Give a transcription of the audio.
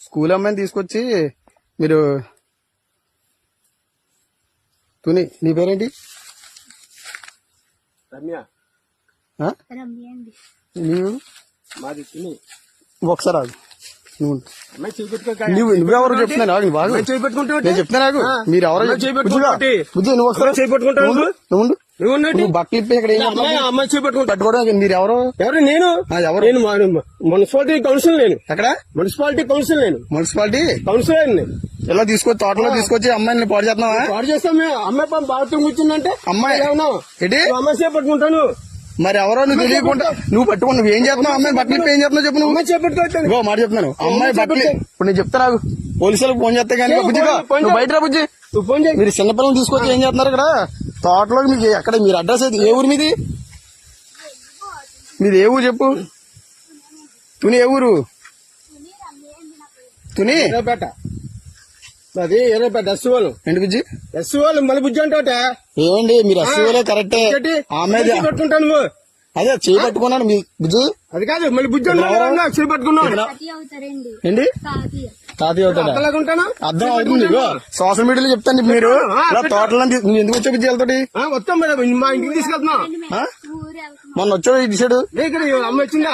School అమ్మాయిని తీసుకొచ్చి మీరు తుని నీ పేరేంటి? రమ్య. నీవు? మాది తుని. ఒకసారి ఆగు. నువ్వు నువ్వెవరు చెప్తున్నా బాగు నేను చెప్తున్నా నాకు మీరు ఎవరో బుజ్జి నువ్వు ఒకసారి నువ్వు బట్టలు ఇప్పి ఇక్కడ అమ్మాయి చేపట్టుకుంటా పట్టుకోవడం మీరు ఎవరు? ఎవరు? నేను ఎవరు? నేను మున్సిపాలిటీ కౌన్సిల్. నేను ఎక్కడ? Municipality council. నేను మున్సిపాలిటీ కౌన్సిలర్. ఇలా తీసుకొచ్చి తోటలో తీసుకొచ్చి అమ్మాయిని పాడు చేస్తున్నావా? పాడు చేస్తాం మేము. అమ్మాయి బాత్రూమ్ కూర్చుందంటే అమ్మాయి ఏంటి అమ్మాయి చేపట్టుకుంటాను. మరి ఎవరో నువ్వు తెలియకుండా నువ్వు పట్టుకుని నువ్వు ఏం చేస్తున్నావు? అమ్మాయి బట్టలు ఇప్పి ఏం చేస్తున్నావు చెప్పు. నువ్వు చేపట్టుకోవచ్చు మాట చెప్తున్నాను. అమ్మాయి బట్టలు ఇప్పుడు నేను చెప్తా నాకు పోలీసులకు ఫోన్ చేస్తే కానీ బుజ్జిగా నువ్వు బయట రా బుజ్జి. ఫోన్ చేయి. మీరు చిన్నపిల్లలు తీసుకొచ్చి ఏం చేస్తున్నారు ఇక్కడ తోటలో? మీకు ఎక్కడ మీరు అడ్రస్ అయితే ఏ ఊరు మీది? మీది ఏ ఊరు చెప్పు. తుని ఏ ఊరు? తుని ఎర్రపేట. అది ఎర్రపేట ఎస్సీఓలు. ఏంటి బుజ్జి? ఎస్సీఓలు మళ్ళీ బుజ్జి అంటే ఏమండి మీరు ఎస్సీఓలే కరెక్టే. ఆమె పెట్టుకుంటాను నువ్వు అదే చేయి పట్టుకున్నాను మీ బుజ్జి. అది కాదు మళ్ళీ బుజ్జి చేయి పట్టుకున్నావు. ఏంటి తాతయ్య అవుతాడా? అర్థం అవుతుంది. సోషల్ మీడియాలో చెప్తాను మీరు తోటలో ఎందుకు వచ్చే బుజ్జి వెళ్తాడు? వస్తాం మేడం మా ఇంటికి తీసుకెళ్తున్నా. మొన్న వచ్చాడు ఇటు సైడ్ అమ్మ వచ్చిందా?